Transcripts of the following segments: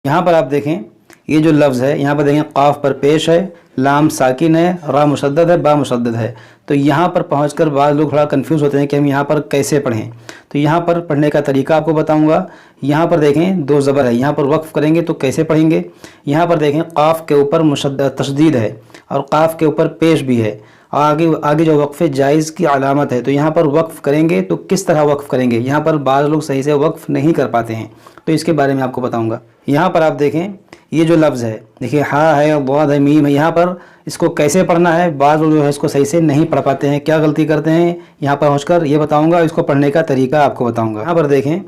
यहाँ पर आप देखें ये जो लफ्ज़ है, यहाँ पर देखें क़ाफ पर पेश है, लाम साकिन है, रा मुशद्दद है, बा मुशद्दद है। तो यहाँ पर पहुँचकर बाद लोग थोड़ा कंफ्यूज होते हैं कि हम यहाँ पर कैसे पढ़ें। तो यहाँ पर पढ़ने का तरीका आपको बताऊँगा। यहाँ पर देखें दो ज़बर है, यहाँ पर वक्फ़ करेंगे तो कैसे पढ़ेंगे। यहाँ पर देखें क़ाफ के ऊपर मुशद्दद तशदीद है और क़ाफ के ऊपर पेश भी है, आगे आगे जो वक्फ़े जायज़ की अलामत है। तो यहाँ पर वक्फ़ करेंगे तो किस तरह वक्फ़ करेंगे, यहाँ पर बाज़ लोग सही से वक्फ़ नहीं कर पाते हैं, तो इसके बारे में आपको बताऊँगा। यहाँ पर आप देखें ये जो लफ्ज़ है, देखिए हा है, बाद है, मीम है, यहाँ पर इसको कैसे पढ़ना है। बाज़ लोग जो है इसको सही से नहीं पढ़ पाते हैं, क्या गलती करते हैं, यहाँ पर पहुँचकर ये बताऊँगा, इसको पढ़ने का तरीका आपको बताऊँगा। यहाँ पर देखें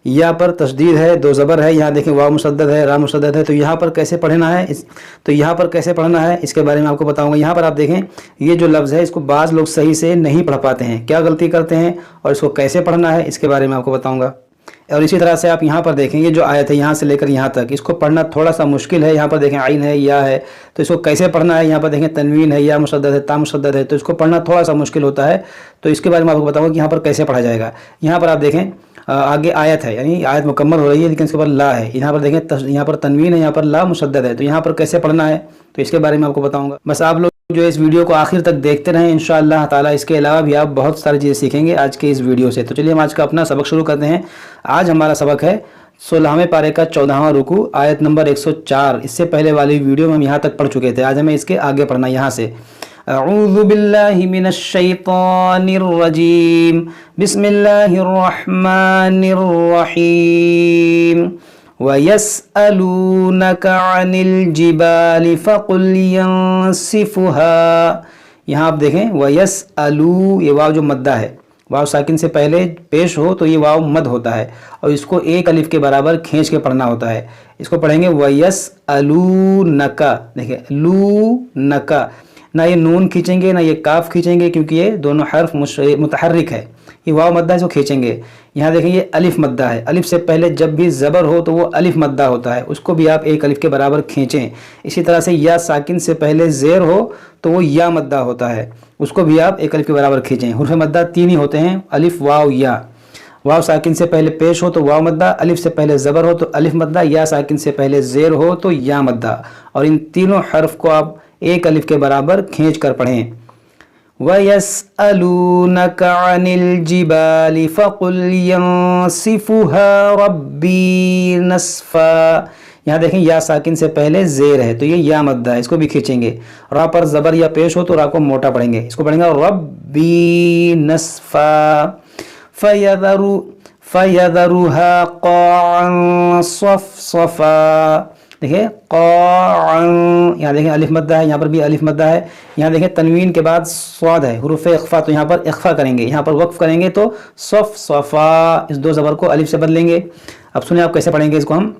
यहाँ पर तशदीद है, दो ज़बर है, यहाँ देखें वाव मुशद्दद है, रा मुशद्दद है। तो यहाँ पर कैसे पढ़ना है तो यहाँ पर कैसे पढ़ना है इसके बारे में आपको बताऊँगा। यहाँ पर आप देखें ये जो लफ्ज़ है इसको बाज़ लोग सही से नहीं पढ़ पाते हैं, क्या गलती करते हैं और इसको कैसे पढ़ना है इसके बारे में आपको बताऊँगा। और इसी तरह से आप यहाँ पर देखें ये जो आयत है यहाँ से लेकर यहाँ तक, इसको पढ़ना थोड़ा सा मुश्किल है। यहाँ पर देखें आइन है, या है, तो इसको कैसे पढ़ना है। यहाँ पर देखें तनवीन है, या मुशद्दद है, ता मुशद्दद है, तो इसको पढ़ना थोड़ा सा मुश्किल होता है। तो इसके बारे में आपको बताऊँगा कि यहाँ पर कैसे पढ़ा जाएगा। यहाँ पर आप देखें आगे आयत है, यानी आयत मुकम्मल हो रही है लेकिन इसके ऊपर ला है। यहाँ पर देखें यहाँ पर तनवीन है, यहाँ पर ला मुशद्दद है, तो यहाँ पर कैसे पढ़ना है तो इसके बारे में आपको बताऊँगा। बस आप लोग जो इस वीडियो को आखिर तक देखते रहें, इंशाअल्लाह ताला इसके अलावा भी आप बहुत सारी चीज़ें सीखेंगे आज के इस वीडियो से। तो चलिए हम आज का अपना सबक शुरू करते हैं। आज हमारा सबक है 16वें पारे का 14वां रुकू, आयत नंबर 104। इससे पहले वाली वीडियो में हम यहाँ तक पढ़ चुके थे, आज हमें इसके आगे पढ़ना। यहाँ से अऊज़ु बिल्लाहि मिनश शैतानिर रजीम, बिस्मिल्लाहिर रहमानिर रहीम। वयस्अलूनका अनिल जिबालि फ़क़ुल यंसिफ़ुहा। यहाँ आप देखें वयस्अलू, ये वाव जो मद्दा है, वाव साकिन से पहले पेश हो तो ये वाव मद होता है और इसको एक अलिफ के बराबर खींच के पढ़ना होता है। इसको पढ़ेंगे वयस्अलूनका। देखिए लू नका, ना ये नून खींचेंगे ना ये काफ खींचेंगे क्योंकि ये दोनों हर्फ मुतहर्रिक है। ये वाव मद्दा है इसको खींचेंगे। यहाँ देखें ये अलिफ मद्दा है, अलिफ से पहले जब भी ज़बर हो तो वो अलिफ मद्दा होता है, उसको भी आप एक अलिफ के बराबर खींचें। इसी तरह से या साकिन से पहले ज़ेर हो तो वो या मद्दा होता है, उसको भी आप एक अलिफ के बराबर खींचें। हुर्फ़ मद्दा तीन ही होते हैं, अलिफ वाव या। वाव साकिन से पहले पेश हो तो वाव मद्दा, अलिफ से पहले ज़बर हो तो अलिफ मद्दा, या साकिन से पहले ज़ेर हो तो या मद्दा। और इन तीनों हर्फ को आप एक अलिफ के बराबर खींच कर पढ़ें। वयस्अलूनका अनिल जिबालि फ़क़ुल यंसिफ़ुहा रब्बी नस्फ़ा। यहाँ देखें या साकिन से पहले ज़ेर है तो ये या मद्दा है, इसको भी खींचेंगे। रा पर ज़बर या पेश हो तो रा को मोटा पढ़ेंगे, इसको पढ़ेंगे रब्बी नस्फ़ा। फ़यज़रुहा क़ाअन सफ़सफ़ा। देखिए क़ाअन, यहाँ देखें अलिफ मद्दा है, यहाँ पर भी अलिफ मद्दा है। यहाँ देखें तनवीन के बाद स्वाद है, हुरूफ़ इख़्फ़ा, तो यहाँ पर इख़्फ़ा करेंगे। यहाँ पर वक्फ़ करेंगे तो सफ़सफ़ा, इस दो ज़बर को अलिफ से बदलेंगे। अब सुनिए आप कैसे पढ़ेंगे इसको हम।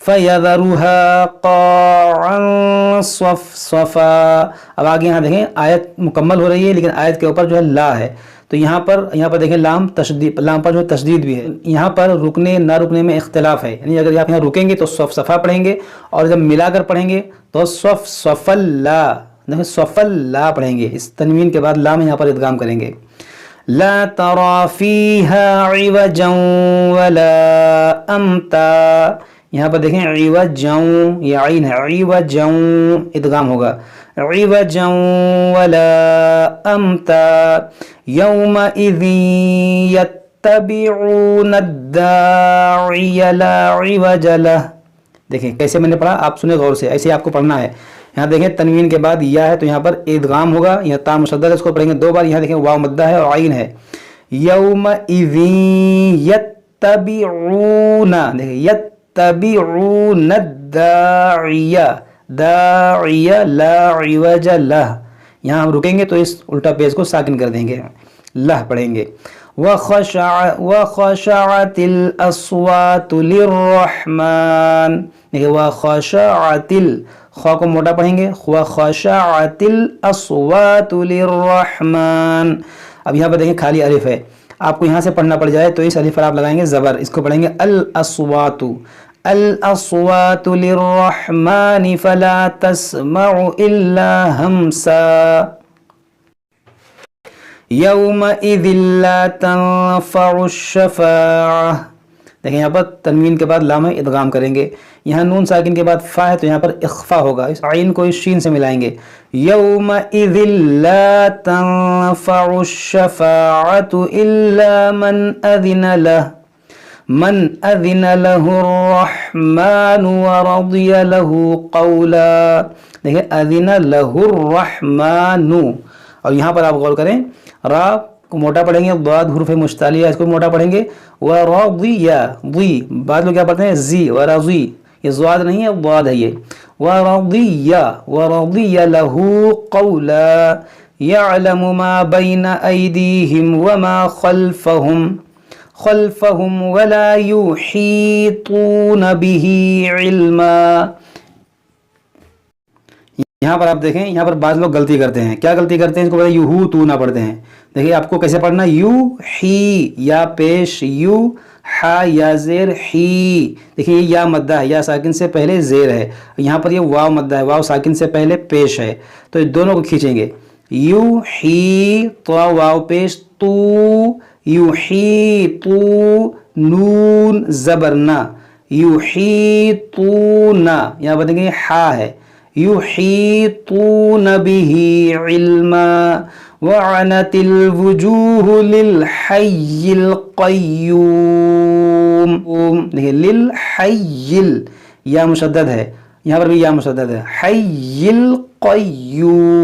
फ़यज़रुहा क़ाअन सफ़सफ़ा। अब आगे यहाँ देखें आयत मुकम्मल हो रही है लेकिन आयत के ऊपर जो है ला है, तो यहाँ पर देखें लाम तशदीद, लाम पर जो तशदीद भी है। यहाँ पर रुकने ना रुकने में इख्तिलाफ है, यानी अगर आप यहाँ रुकेंगे तो सफ़ा पढ़ेंगे और जब मिलाकर पढ़ेंगे तो सफ़ल्ला, देखिए सफ़ल्ला पढ़ेंगे। इस तनवीन के बाद लाम यहाँ पर इदगाम करेंगे। ला तरा फ़ीहा इवजन वला अम्ता। यहाँ पर देखें इवजन, ये आइन है, इवजन इदगाम होगा। इवजन वला अम्ता यौमइज़िन यत्तबिऊन अद्दाइय ला इवज लह। देखें कैसे मैंने पढ़ा, आप सुने गौर से, ऐसे आपको पढ़ना है। यहाँ देखें तनवीन के बाद या है तो यहाँ पर इदगाम होगा, यहाँ ता मुशद्दद है, इसको पढ़ेंगे दो बार। यहाँ देखें वाव मद्दा है और आइन है। यौमइज़िन यत्तबिऊन, देखिए यत्तबिऊन अद्दाइय, दाइय ला इवज लह। यहाँ हम रुकेंगे तो इस उल्टा पेज को साकिन कर देंगे, लह पढ़ेंगे। वख़शअतिल अस्वातु लिर्रहमान। देखिए वख़शअतिल, ख़ा को मोटा पढ़ेंगे, वख़शअतिल अस्वातु लिर्रहमान। अब यहाँ पर देखें खाली अलिफ है, आपको यहाँ से पढ़ना पड़ जाए तो इस अलिफ पर आप लगाएंगे ज़बर, इसको पढ़ेंगे अल अस्वातु। अल अस्वातु लिर्रहमानि फला तस्मउ इल्ला हमसा यौमइज़िन ला तंफ़उ शफ़ाअह। دیکھیں یہاں پر تنوین کے بعد لام ادغام کریں گے. یہاں نون ساکن کے بعد فا ہے تو یہاں پر اخفا ہوگا. اس عین کو اس شین سے ملائیں گے. یومئذ لا تنفع الشفاعة الا من اذن له الرحمن ورضی له قولا. دیکھیں اذن له الرحمن. اور یہاں پر آپ غور کریں را کو موٹا پڑھیں گے, ضاد حرف مشتعلیہ اس کو موٹا پڑھیں گے. ورضی ضی, بعض لوگ کیا پڑھتے ہیں زی ورضی, یہ ضاد نہیں ہے ضاد ہے یہ. ورضی له قولا يعلم ما بين أيديهم وما خلفهم ولا يحيطون به علما. یہاں پر آپ دیکھیں یہاں پر بعض لوگ غلطی کرتے ہیں. کیا غلطی کرتے ہیں؟ اس کو بولتے ہیں یوہو تو نہ پڑھتے ہیں. دیکھیے آپ کو کیسے پڑھنا, یو ہی یا پیش یو, ہا یا زیر ہی. دیکھیے یہ یا مدہ ہے, یا ساکن سے پہلے زیر ہے. یہاں پر یہ واو مدہ ہے, واو ساکن سے پہلے پیش ہے. تو یہ دونوں کو کھینچیں گے. یو ہی تو واو پیش تو, یو ہی تو نون زبرنا, یو ہی تو نا. یہاں پر دیکھیں ہا ہے, یحیطون به علما وعنت الوجوه للحی القیوم. دیکھیں للحی یا مشدد ہے, یہاں پر بھی یا مشدد ہے. حی القیوم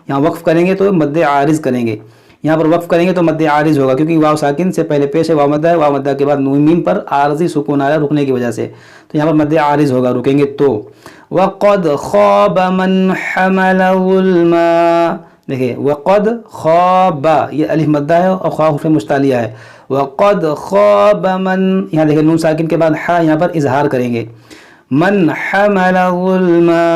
یہاں وقف کریں گے تو مد عارض کریں گے. یہاں پر وقف کریں گے تو مد عارض ہوگا کیونکہ واو ساکن سے پہلے پیش ہے, واو مدہ ہے. واو مدہ کے بعد نون میم پر عارضی سکون آیا رکنے کی وجہ سے, تو یہاں پر مد عارض ہوگا, رکیں گے تو. وَقَدْ خَابَ مَنْ حَمَلَ ظُلْمًا. دیکھیں وَقَدْ خَابَ یہ الف مدہ ہے اور خا حرف مشتعلیہ ہے. وَقَدْ خَابَ مَنْ, یہاں دیکھیں نون ساکن کے بعد ہا یہاں پر اظہار کریں گے. من حمل ظلما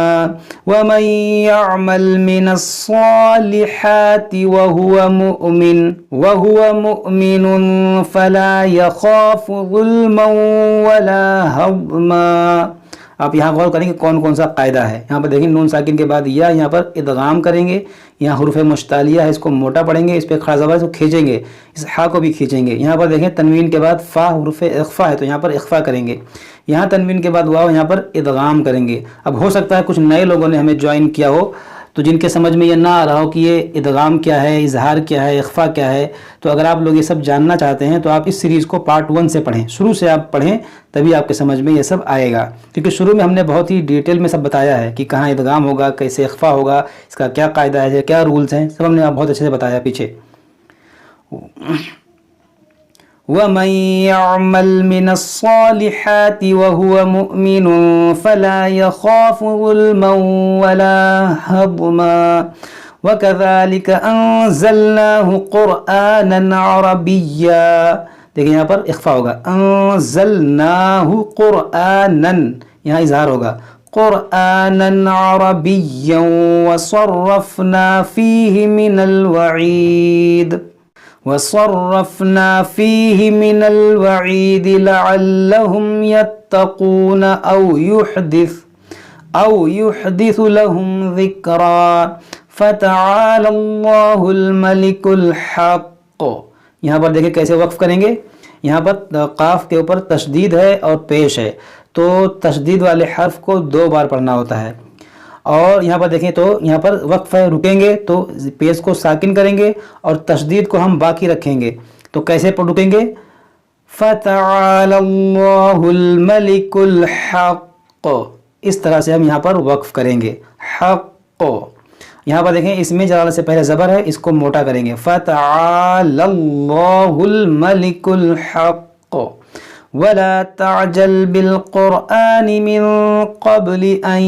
ومن يعمل من الصالحات وهو مؤمن فلا يخاف ظلما ولا هضما. آپ یہاں غور کریں گے کون کون سا قاعدہ ہے. یہاں پر دیکھیں نون ساکن کے بعد یا یہاں پر ادغام کریں گے. یہاں حروف مشتعلیہ ہے, اس کو موٹا پڑھیں گے, اس پہ کھڑا زبر کو کھینچیں گے, اس ہا کو بھی کھینچیں گے. یہاں پر دیکھیں تنوین کے بعد فا حروف اخفا ہے تو یہاں پر اخفا کریں گے. یہاں تنوین کے بعد واو یہاں پر ادغام کریں گے. اب ہو سکتا ہے کچھ نئے لوگوں نے ہمیں جوائن کیا ہو تو جن کے سمجھ میں یہ نہ آ رہا ہو کہ یہ ادغام کیا ہے, اظہار کیا ہے, اخفا کیا ہے. تو اگر آپ لوگ یہ سب جاننا چاہتے ہیں تو آپ اس سیریز کو پارٹ 1 سے پڑھیں, شروع سے آپ پڑھیں, تبھی آپ کے سمجھ میں یہ سب آئے گا. کیونکہ شروع میں ہم نے بہت ہی ڈیٹیل میں سب بتایا ہے کہ کہاں ادغام ہوگا, کیسے اخفا ہوگا, اس کا کیا قاعدہ ہے, کیا رولز ہیں, سب ہم نے بہت اچھے سے بتایا پیچھے. وَمَن يَعْمَلْ مِنَ الصَّالِحَاتِ وَهُوَ مُؤْمِنٌ فَلَا يَخَافُ ظُلْمًا وَلَا هَضْمًا وَكَذَلِكَ أَنزَلْنَاهُ قُرْآنًا عَرَبِيًّا. دیکھیں یہاں پر اخفا ہوگا, انزلناہ قرآنًا, یہاں اظہار ہوگا, قرآنًا عربيًّا وصرفنا فيه من الوعيد لعلهم يتقون أو يحدث لهم ذكرا فتعالى الله الملك الحق. یہاں پر دیکھیں کیسے وقف کریں گے. یہاں پر قاف کے اوپر تشدید ہے اور پیش ہے, تو تشدید والے حرف کو 2 بار پڑھنا ہوتا ہے. اور یہاں پر دیکھیں تو یہاں پر وقف ہے, رکیں گے تو پیش کو ساکن کریں گے اور تشدید کو ہم باقی رکھیں گے. تو کیسے رکیں گے, فَتَعَالَى اللَّهُ الْمَلِكُ الْحَقُّ, اس طرح سے ہم یہاں پر وقف کریں گے. حق, یہاں پر دیکھیں اس میں جلالہ سے پہلے زبر ہے, اس کو موٹا کریں گے. فَتَعَالَى اللَّهُ الْمَلِكُ الْحَقُّ وَلَا تَعْجَلْ بِالْقُرْآنِ مِنْ قَبْلِ أَنْ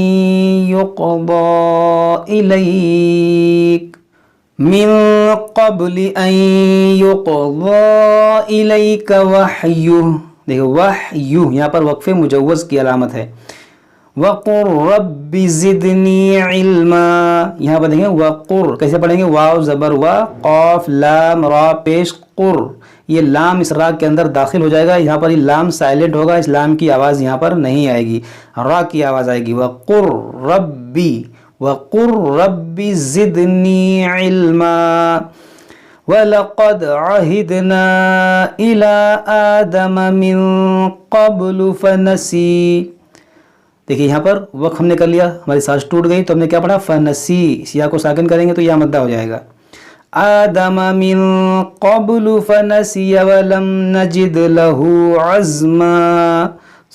يُقْضَى إِلَيْكَ وَحْيُهُ. دیکھو وحیُ یہاں پر وقف مجوز کی علامت ہے. وَقُرْ رَبِّ زِدْنِي عِلْمًا. یہاں پر دیکھیں وَقُرْ کیسے پڑھیں گے, واو زبر وا, قاف لام را پیش قر, یہ لام اس را کے اندر داخل ہو جائے گا. یہاں پر یہ لام سائلنٹ ہوگا, اس لام کی آواز یہاں پر نہیں آئے گی, را کی آواز آئے گی. وَقُرْ رَبِّ زِدْنِي عِلْمًا وَلَقَدْ عَهِدْنَا إِلَىٰ آدَمَ مِن قَبْلُ فَنَسِي. دیکھیے یہاں پر وقف ہم نے کر لیا، ہماری سانس ٹوٹ گئی تو ہم نے کیا پڑھا؟ فنسی. سیاہ کو ساکن کریں گے تو یا مدہ ہو جائے گا. آدم من قبل فنسی ولم نجد له عزما.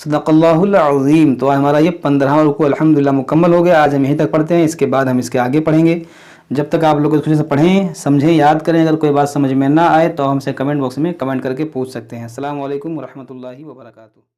صدق اللہ العظیم. تو ہمارا یہ 15واں رکوع الحمدللہ مکمل ہو گیا. آج ہم یہیں تک پڑھتے ہیں، اس کے بعد ہم اس کے آگے پڑھیں گے. جب تک آپ لوگ خوشی سے پڑھیں، سمجھیں، یاد کریں. اگر کوئی بات سمجھ میں نہ آئے تو ہم سے کمنٹ باکس میں کمنٹ کر کے پوچھ سکتے ہیں. السلام علیکم ورحمۃ اللہ وبرکاتہ.